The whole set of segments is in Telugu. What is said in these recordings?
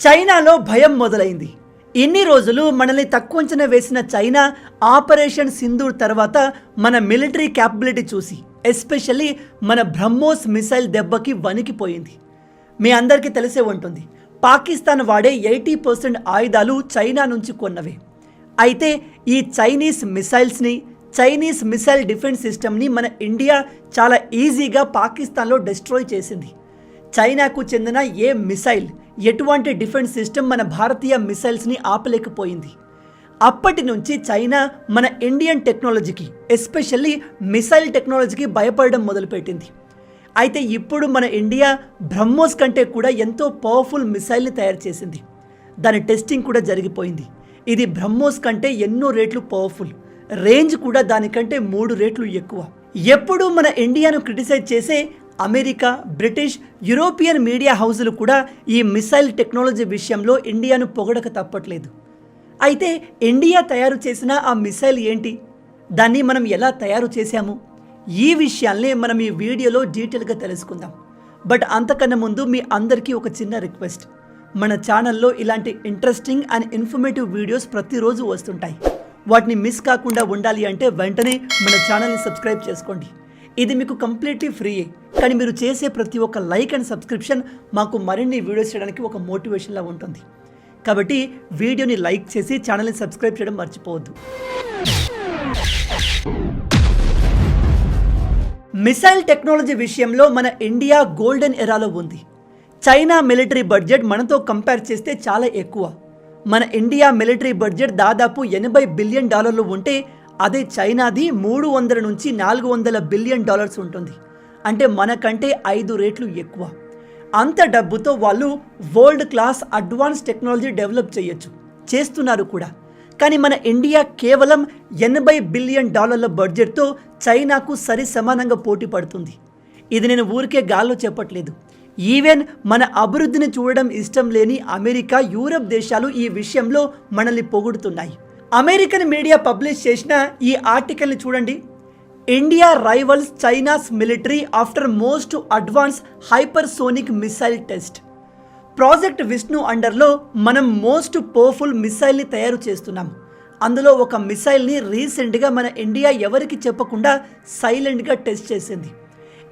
చైనాలో భయం మొదలైంది. ఇన్ని రోజులు మనల్ని తక్కువ అంచనా వేసిన చైనా ఆపరేషన్ సింధూర్ తర్వాత మన మిలిటరీ క్యాపబిలిటీ చూసి ఎస్పెషల్లీ మన బ్రహ్మోస్ మిసైల్ దెబ్బకి వణికిపోయింది. మీ అందరికీ తెలిసే ఉంటుంది, పాకిస్తాన్ వాడే 80% ఆయుధాలు చైనా నుంచి కొన్నవే. అయితే ఈ చైనీస్ మిసైల్స్ని, చైనీస్ మిసైల్ డిఫెన్స్ సిస్టమ్ని మన ఇండియా చాలా ఈజీగా పాకిస్తాన్లో డిస్ట్రాయ్ చేసింది. చైనాకు చెందిన ఏ మిసైల్, ఎటువంటి డిఫెన్స్ సిస్టమ్ మన భారతీయ మిసైల్స్ని ఆపలేకపోయింది. అప్పటి నుంచి చైనా మన ఇండియన్ టెక్నాలజీకి, ఎస్పెషల్లీ మిసైల్ టెక్నాలజీకి భయపడడం మొదలుపెట్టింది. అయితే ఇప్పుడు మన ఇండియా బ్రహ్మోస్ కంటే కూడా ఎంతో పవర్ఫుల్ మిసైల్ని తయారు చేసింది. దాని టెస్టింగ్ కూడా జరిగిపోయింది. ఇది బ్రహ్మోస్ కంటే ఎన్నో రెట్లు పవర్ఫుల్, రేంజ్ కూడా దానికంటే 3 రెట్లు ఎక్కువ. ఎప్పుడూ మన ఇండియాను క్రిటిసైజ్ చేసే అమెరికా, బ్రిటిష్, యూరోపియన్ మీడియా హౌజులు కూడా ఈ మిసైల్ టెక్నాలజీ విషయంలో ఇండియాను పొగడక తప్పట్లేదు. అయితే ఇండియా తయారు చేసిన ఆ మిసైల్ ఏంటి, దాన్ని మనం ఎలా తయారు చేశాము, ఈ విషయాల్ని మనం ఈ వీడియోలో డీటెయిల్గా తెలుసుకుందాం. బట్ అంతకన్నా ముందు మీ అందరికీ ఒక చిన్న రిక్వెస్ట్, మన ఛానల్లో ఇలాంటి ఇంట్రెస్టింగ్ అండ్ ఇన్ఫర్మేటివ్ వీడియోస్ ప్రతిరోజు వస్తుంటాయి. వాటిని మిస్ కాకుండా ఉండాలి అంటే వెంటనే మన ఛానల్ని సబ్స్క్రైబ్ చేసుకోండి. ఇది మీకు కంప్లీట్లీ ఫ్రీ, కానీ మీరు చేసే ప్రతి ఒక్క లైక్ అండ్ సబ్స్క్రిప్షన్ మాకు మరిన్ని వీడియోస్ చేయడానికి ఒక మోటివేషన్లా ఉంటుంది. కాబట్టి వీడియోని లైక్ చేసి ఛానల్ని సబ్స్క్రైబ్ చేయడం మర్చిపోవద్దు. మిసైల్ టెక్నాలజీ విషయంలో మన ఇండియా గోల్డెన్ ఎరాలో ఉంది. చైనా మిలిటరీ బడ్జెట్ మనతో కంపేర్ చేస్తే చాలా ఎక్కువ. మన ఇండియా మిలిటరీ బడ్జెట్ దాదాపు $80 బిలియన్ ఉంటే అదే చైనాది 300 నుంచి 400 బిలియన్ ఉంటుంది. అంటే మనకంటే 5 రెట్లు ఎక్కువ. అంత డబ్బుతో వాళ్ళు world class advance technology develop చేయొచ్చు, చేస్తున్నారు కూడా. కానీ మన ఇండియా కేవలం $80 బిలియన్ బడ్జెట్తో చైనాకు సరి సమానంగా పోటీ పడుతుంది. ఇది నేను ఊరికే గాల్లో చెప్పట్లేదు. ఈవెన్ మన అభివృద్ధిని చూడడం ఇష్టం లేని అమెరికా, యూరప్ దేశాలు ఈ విషయంలో మనల్ని పొగుడుతున్నాయి. అమెరికన్ మీడియా పబ్లిష్ చేసిన ఈ ఆర్టికల్ని చూడండి. India rivals China's military after most advance hypersonic missile test. Project Vishnu అండర్లో మనం మోస్ట్ పవర్ఫుల్ మిసైల్ని తయారు చేస్తున్నాం. అందులో ఒక మిసైల్ని రీసెంట్గా మన ఇండియా ఎవరికి చెప్పకుండా సైలెంట్గా టెస్ట్ చేసింది.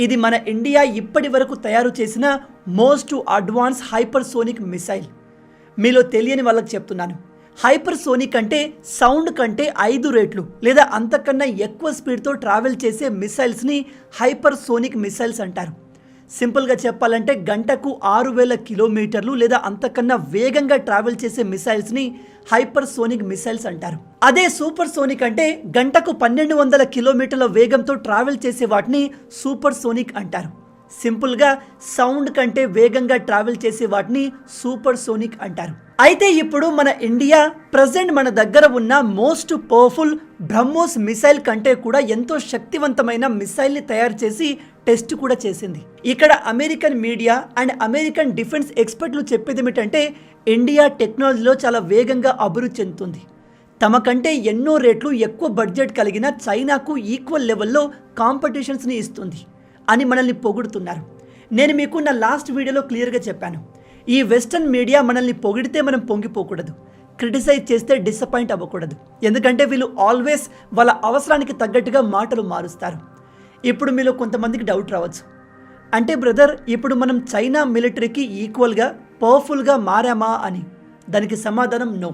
ఇది మన ఇండియా ఇప్పటి వరకు తయారు చేసిన మోస్ట్ అడ్వాన్స్ హైపర్సోనిక్ మిసైల్. మీలో తెలియని వాళ్ళకి చెప్తున్నాను, హైపర్సోనిక్ అంటే సౌండ్ కంటే 5 రెట్లు లేదా అంతకన్నా ఎక్కువ స్పీడ్తో ట్రావెల్ చేసే మిసైల్స్ని హైపర్సోనిక్ మిసైల్స్ అంటారు. సింపుల్గా చెప్పాలంటే గంటకు 6000 కిలోమీటర్లు లేదా అంతకన్నా వేగంగా ట్రావెల్ చేసే మిసైల్స్ని హైపర్సోనిక్ మిసైల్స్ అంటారు. అదే సూపర్ సోనిక్ అంటే గంటకు 1200 కిలోమీటర్ల వేగంతో ట్రావెల్ చేసే వాటిని సూపర్ సోనిక్ అంటారు. సింపుల్గా సౌండ్ కంటే వేగంగా ట్రావెల్ చేసే వాటిని సూపర్ సోనిక్ అంటారు. అయితే ఇప్పుడు మన ఇండియా ప్రజెంట్ మన దగ్గర ఉన్న మోస్ట్ పవర్ఫుల్ బ్రహ్మోస్ మిసైల్ కంటే కూడా ఎంతో శక్తివంతమైన మిసైల్ని తయారు చేసి టెస్ట్ కూడా చేసింది. ఇక్కడ American media and American defence ఎక్స్పర్ట్లు చెప్పేది ఏమిటంటే ఇండియా టెక్నాలజీలో చాలా వేగంగా అభివృద్ధి చెందుతుంది. తమ కంటే ఎన్నో రెట్లు ఎక్కువ బడ్జెట్ కలిగిన చైనాకు ఈక్వల్ లెవెల్లో కాంపిటీషన్స్ని ఇస్తుంది అని మనల్ని పొగుడుతున్నారు. నేను మీకు నా లాస్ట్ వీడియోలో క్లియర్గా చెప్పాను, ఈ వెస్టర్న్ మీడియా మనల్ని పొగిడితే మనం పొంగిపోకూడదు, క్రిటిసైజ్ చేస్తే డిసప్పాయింట్ అవ్వకూడదు. ఎందుకంటే వీళ్ళు ఆల్వేస్ వాళ్ళ అవసరానికి తగ్గట్టుగా మాటలు మారుస్తారు. ఇప్పుడు మీలో కొంతమందికి డౌట్ రావచ్చు, అంటే బ్రదర్ ఇప్పుడు మనం చైనా మిలిటరీకి ఈక్వల్గా పవర్ఫుల్గా మారామా అని. దానికి సమాధానం నో.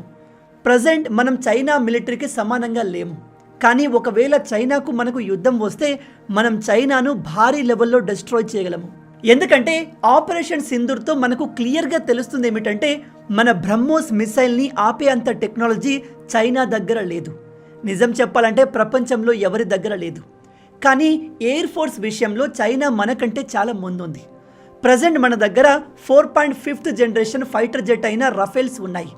ప్రజెంట్ మనం చైనా మిలిటరీకి సమానంగా లేము. కానీ ఒకవేళ చైనాకు మనకు యుద్ధం వస్తే మనం చైనాను భారీ లెవెల్లో డిస్ట్రాయ్ చేయగలము. ఎందుకంటే ఆపరేషన్ సింధూర్తో మనకు క్లియర్గా తెలుస్తుంది ఏమిటంటే మన బ్రహ్మోస్ మిసైల్ని ఆపే అంత టెక్నాలజీ చైనా దగ్గర లేదు. నిజం చెప్పాలంటే ప్రపంచంలో ఎవరి దగ్గర లేదు. కానీ ఎయిర్ ఫోర్స్ విషయంలో చైనా మనకంటే చాలా ముందుంది. ప్రజెంట్ మన దగ్గర 4.5th జనరేషన్ ఫైటర్ జెట్ అయిన రఫేల్స్ ఉన్నాయి.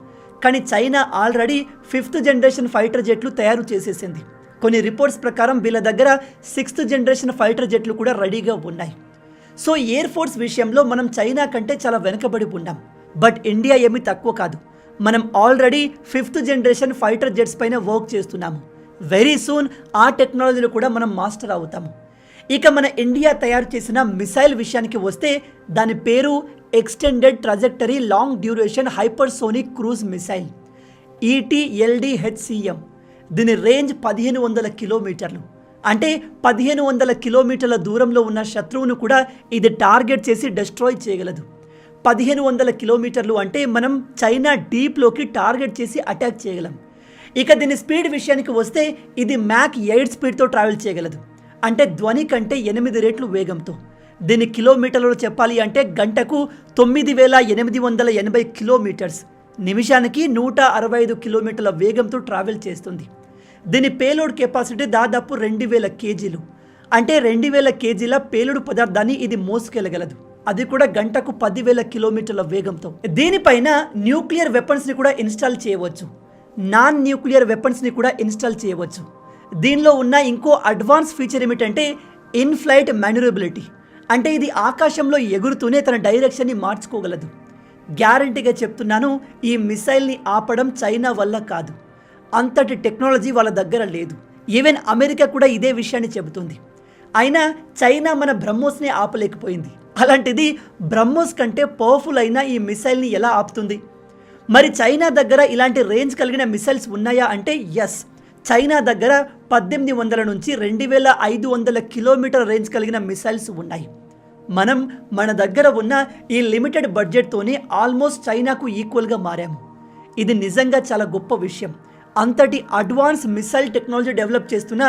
కానీ China already 5th generation fighter జెట్లు తయారు చేసేసింది. కొన్ని రిపోర్ట్స్ ప్రకారం వీళ్ళ దగ్గర 6th జనరేషన్ ఫైటర్ జెట్లు కూడా రెడీగా ఉన్నాయి. సో ఎయిర్ ఫోర్స్ విషయంలో మనం చైనా కంటే చాలా వెనకబడి ఉన్నాం. బట్ ఇండియా ఏమీ తక్కువ కాదు. మనం already 5th generation fighter jets పైన వర్క్ చేస్తున్నాము. వెరీ సూన్ ఆ టెక్నాలజీలో కూడా మనం మాస్టర్ అవుతాము. ఇక మన ఇండియా తయారు చేసిన మిసైల్ విషయానికి వస్తే దాని పేరు extended trajectory long duration hypersonic cruise missile ETLDHCM. దీని రేంజ్ 1500 కిలోమీటర్లు. అంటే 1500 కిలోమీటర్ల దూరంలో ఉన్న శత్రువును కూడా ఇది టార్గెట్ చేసి డెస్ట్రాయ్ చేయగలదు. 1500 కిలోమీటర్లు అంటే మనం చైనా డీప్లోకి టార్గెట్ చేసి అటాక్ చేయగలం. ఇక దీని స్పీడ్ విషయానికి వస్తే ఇది మ్యాక్ 8 స్పీడ్తో ట్రావెల్ చేయగలదు. అంటే ధ్వని కంటే 8 రెట్లు వేగంతో. దీని కిలోమీటర్లలో చెప్పాలి అంటే గంటకు 9880 కిలోమీటర్స్, నిమిషానికి 165 కిలోమీటర్ల వేగంతో ట్రావెల్ చేస్తుంది. దీని పేలోడ్ కెపాసిటీ దాదాపు 2000 కేజీలు. అంటే 2000 కేజీల పేలుడు పదార్థాన్ని ఇది మోసుకెళ్ళగలదు. అది కూడా గంటకు 10,000 కిలోమీటర్ల వేగంతో. దీనిపైన న్యూక్లియర్ వెపన్స్ని కూడా ఇన్స్టాల్ చేయవచ్చు, నాన్ న్యూక్లియర్ వెపన్స్ని కూడా ఇన్స్టాల్ చేయవచ్చు. దీనిలో ఉన్న ఇంకో అడ్వాన్స్ ఫీచర్ ఏమిటంటే ఇన్ ఫ్లైట్ మ్యాన్యూరబిలిటీ. అంటే ఇది ఆకాశంలో ఎగురుతూనే తన డైరెక్షన్ని మార్చుకోగలదు. గ్యారంటీగా చెప్తున్నాను, ఈ మిసైల్ని ఆపడం చైనా వల్ల కాదు. అంతటి టెక్నాలజీ వాళ్ళ దగ్గర లేదు. ఈవెన్ అమెరికా కూడా ఇదే విషయాన్ని చెబుతుంది. అయినా చైనా మన బ్రహ్మోస్ని ఆపలేకపోయింది. అలాంటిది బ్రహ్మోస్ కంటే పవర్ఫుల్ అయిన ఈ మిసైల్ని ఎలా ఆపుతుంది? మరి చైనా దగ్గర ఇలాంటి రేంజ్ కలిగిన మిసైల్స్ ఉన్నాయా అంటే ఎస్, చైనా దగ్గర 1800 నుంచి 2500 కిలోమీటర్ రేంజ్ కలిగిన మిసైల్స్ ఉన్నాయి. మనం మన దగ్గర ఉన్న ఈ లిమిటెడ్ బడ్జెట్తోనే ఆల్మోస్ట్ చైనాకు ఈక్వల్గా మారాము. ఇది నిజంగా చాలా గొప్ప విషయం. అంతటి అడ్వాన్స్ మిసైల్ టెక్నాలజీ డెవలప్ చేస్తున్న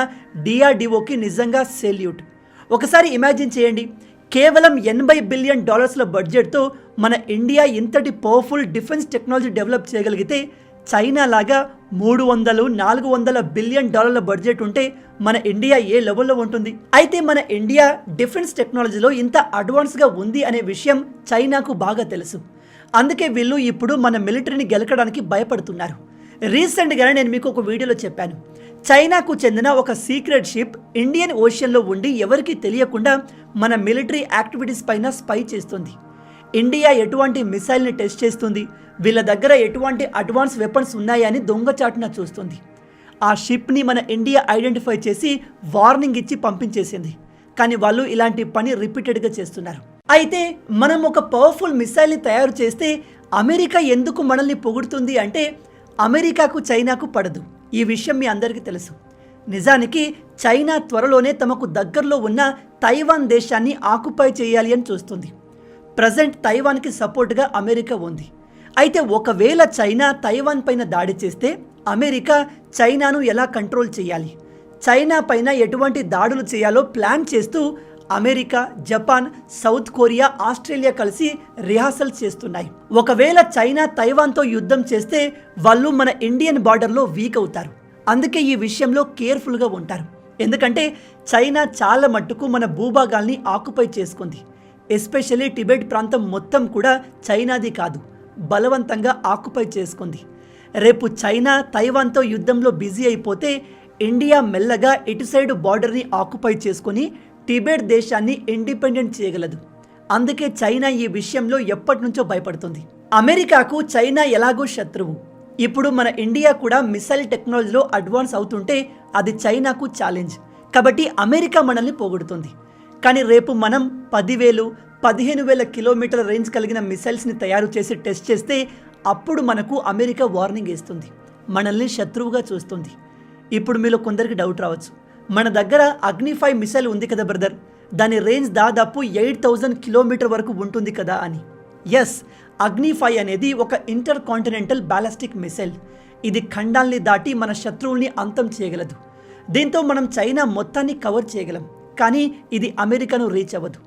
DRDOకి నిజంగా సెల్యూట్. ఒకసారి ఇమాజిన్ చేయండి, కేవలం $80 బిలియన్ బడ్జెట్తో మన ఇండియా ఇంతటి పవర్ఫుల్ డిఫెన్స్ టెక్నాలజీ డెవలప్ చేయగలిగితే, చైనా లాగా 300-400 బిలియన్ బడ్జెట్ ఉంటే మన ఇండియా ఏ లెవెల్లో ఉంటుంది? అయితే మన ఇండియా డిఫెన్స్ టెక్నాలజీలో ఇంత అడ్వాన్స్గా ఉంది అనే విషయం చైనాకు బాగా తెలుసు. అందుకే వీళ్ళు ఇప్పుడు మన మిలిటరీని గెలకడానికి భయపడుతున్నారు. రీసెంట్గానే నేను మీకు ఒక వీడియోలో చెప్పాను, చైనాకు చెందిన ఒక సీక్రెట్ షిప్ ఇండియన్ ఓషన్లో ఉండి ఎవరికీ తెలియకుండా మన మిలిటరీ యాక్టివిటీస్ పైన స్పై చేస్తుంది. ఇండియా ఎటువంటి మిసైల్ని టెస్ట్ చేస్తుంది, వీళ్ళ దగ్గర ఎటువంటి అడ్వాన్స్ వెపన్స్ ఉన్నాయని దొంగచాటున చూస్తుంది. ఆ షిప్ని మన ఇండియా ఐడెంటిఫై చేసి వార్నింగ్ ఇచ్చి పంపించేసింది. కానీ వాళ్ళు ఇలాంటి పని రిపీటెడ్గా చేస్తున్నారు. అయితే మనం ఒక పవర్ఫుల్ మిసైల్ని తయారు చేస్తే అమెరికా ఎందుకు మనల్ని పొగుడుతుంది అంటే, అమెరికాకు చైనాకు పడదు. ఈ విషయం మీ అందరికీ తెలుసు. నిజానికి చైనా త్వరలోనే తమకు దగ్గరలో ఉన్న తైవాన్ దేశాన్ని ఆక్యుపై చేయాలి అని చూస్తుంది. ప్రజెంట్ తైవాన్కి సపోర్ట్గా అమెరికా ఉంది. అయితే ఒకవేళ చైనా తైవాన్ పైన దాడి చేస్తే అమెరికా చైనాను ఎలా కంట్రోల్ చేయాలి, చైనా పైన ఎటువంటి దాడులు చేయాలో ప్లాన్ చేస్తూ America, Japan, south Korea, Australia కలిసి రిహార్సల్స్ చేస్తున్నాయి. ఒకవేళ చైనా తైవాన్తో యుద్ధం చేస్తే వాళ్ళు మన ఇండియన్ బార్డర్లో వీక్ అవుతారు. అందుకే ఈ విషయంలో కేర్ఫుల్గా ఉంటారు. ఎందుకంటే చైనా చాలా మట్టుకు మన భూభాగాల్ని ఆక్యుపై చేసుకుంది. ఎస్పెషల్లీ టిబెట్ ప్రాంతం మొత్తం కూడా చైనాది కాదు, బలవంతంగా ఆక్యుపై చేసుకుంది. రేపు చైనా తైవాన్తో యుద్ధంలో బిజీ అయిపోతే ఇండియా మెల్లగా ఇటు సైడ్ బార్డర్ని ఆక్యుపై చేసుకొని టిబెట్ దేశాన్ని ఇండిపెండెంట్ చేయగలదు. అందుకే చైనా ఈ విషయంలో ఎప్పటి నుంచో భయపడుతుంది. అమెరికాకు చైనా ఎలాగో శత్రువు. ఇప్పుడు మన ఇండియా కూడా మిసైల్ టెక్నాలజీలో అడ్వాన్స్ అవుతుంటే అది చైనాకు ఛాలెంజ్. కాబట్టి అమెరికా మనల్ని పొగుడుతుంది. కానీ రేపు మనం 10,000-15,000 కిలోమీటర్ల రేంజ్ కలిగిన మిసైల్స్ని తయారు చేసి టెస్ట్ చేస్తే అప్పుడు మనకు అమెరికా వార్నింగ్ ఇస్తుంది, మనల్ని శత్రువుగా చూస్తుంది. ఇప్పుడు మీలో కొందరికి డౌట్ రావచ్చు, మన దగ్గర అగ్ని-5 మిసైల్ ఉంది కదా బ్రదర్, దాని రేంజ్ దాదాపు 8,000 కిలోమీటర్ వరకు ఉంటుంది కదా అని. ఎస్, అగ్ని-5 అనేది ఒక ఇంటర్ కాంటినెంటల్ బ్యాలిస్టిక్ మిసైల్. ఇది ఖండాల్ని దాటి మన శత్రువుల్ని అంతం చేయగలదు. దీంతో మనం చైనా మొత్తాన్ని కవర్ చేయగలం. కానీ ఇది అమెరికాను రీచ్ అవ్వదు.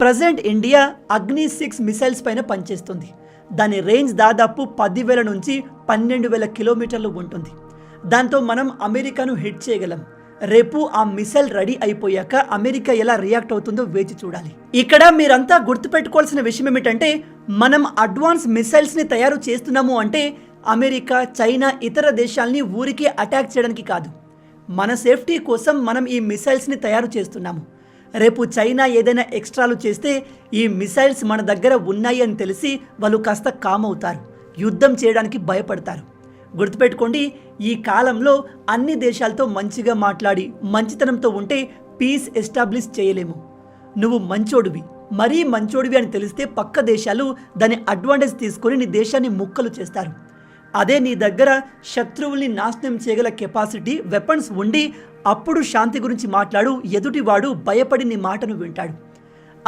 ప్రజెంట్ ఇండియా అగ్ని-6 మిసైల్స్ పైన పనిచేస్తుంది. దాని రేంజ్ దాదాపు 10,000 నుంచి 12,000 కిలోమీటర్లు ఉంటుంది. దాంతో మనం అమెరికాను హిట్ చేయగలం. రేపు ఆ మిసైల్ రెడీ అయిపోయాక అమెరికా ఎలా రియాక్ట్ అవుతుందో వేచి చూడాలి. ఇక్కడ మీరంతా గుర్తుపెట్టుకోవాల్సిన విషయం ఏమిటంటే, మనం అడ్వాన్స్ మిసైల్స్ని తయారు చేస్తున్నాము అంటే అమెరికా, చైనా, ఇతర దేశాల్ని ఊరికే అటాక్ చేయడానికి కాదు, మన సేఫ్టీ కోసం మనం ఈ మిసైల్స్ని తయారు చేస్తున్నాము. రేపు చైనా ఏదైనా ఎక్స్ట్రాలు చేస్తే ఈ మిసైల్స్ మన దగ్గర ఉన్నాయి అని తెలిసి వాళ్ళు కాస్త కామ్ అవుతారు, యుద్ధం చేయడానికి భయపడతారు. గుర్తుపెట్టుకోండి, ఈ కాలంలో అన్ని దేశాలతో మంచిగా మాట్లాడి మంచితనంతో ఉంటే పీస్ ఎస్టాబ్లిష్ చేయలేము. నువ్వు మంచోడివి, మరీ మంచోడివి అని తెలిస్తే పక్క దేశాలు దాని అడ్వాంటేజ్ తీసుకొని నీ దేశాన్ని ముక్కలు చేస్తారు. అదే నీ దగ్గర శత్రువుల్ని నాశనం చేయగల కెపాసిటీ, వెపన్స్ ఉండి అప్పుడు శాంతి గురించి మాట్లాడు, ఎదుటివాడు భయపడి నీ మాటను వింటాడు.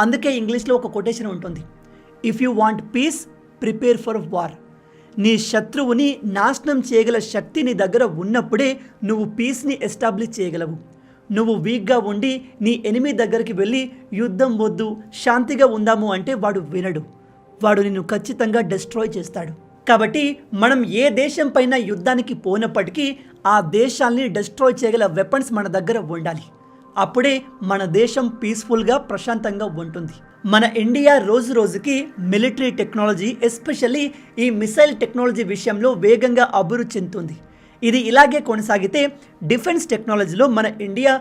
అందుకే ఇంగ్లీష్లో ఒక కొటేషన్ ఉంటుంది, if you want peace prepare for war. నీ శత్రువుని నాశనం చేయగల శక్తి నీ దగ్గర ఉన్నప్పుడే నువ్వు పీస్ని ఎస్టాబ్లిష్ చేయగలవు. నువ్వు వీక్గా ఉండి నీ ఎనిమి దగ్గరికి వెళ్ళి యుద్ధం వద్దు, శాంతిగా ఉందాము అంటే వాడు వినడు. వాడు నిన్ను ఖచ్చితంగా డిస్ట్రాయ్ చేస్తాడు. కాబట్టి మనం ఏ దేశం పైన యుద్ధానికి పోనప్పటికీ ఆ దేశాల్ని డిస్ట్రాయ్ చేయగల వెపన్స్ మన దగ్గర ఉండాలి. అప్పుడే మన దేశం పీస్ఫుల్గా, ప్రశాంతంగా ఉంటుంది. మన ఇండియా రోజు రోజుకి మిలిటరీ టెక్నాలజీ, ఎస్పెషల్లీ ఈ మిసైల్ టెక్నాలజీ విషయంలో వేగంగా అభివృద్ధి చెందుతుంది. ఇది ఇలాగే కొనసాగితే డిఫెన్స్ టెక్నాలజీలో మన India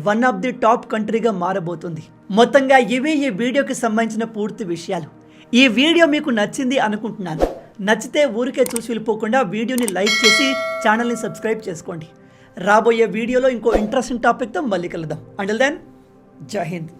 one of the top కంట్రీగా మారబోతుంది. మొత్తంగా ఇవి ఈ వీడియోకి సంబంధించిన పూర్తి విషయాలు. ఈ వీడియో మీకు నచ్చింది అనుకుంటున్నాను. నచ్చితే ఊరికే చూసి వెళ్ళిపోకుండా వీడియోని లైక్ చేసి ఛానల్ని సబ్స్క్రైబ్ చేసుకోండి. రాబోయే వీడియోలో ఇంకో ఇంట్రెస్టింగ్ టాపిక్తో మళ్ళీ కలుద్దాం. అంటిల్ దెన్, జై హింద్.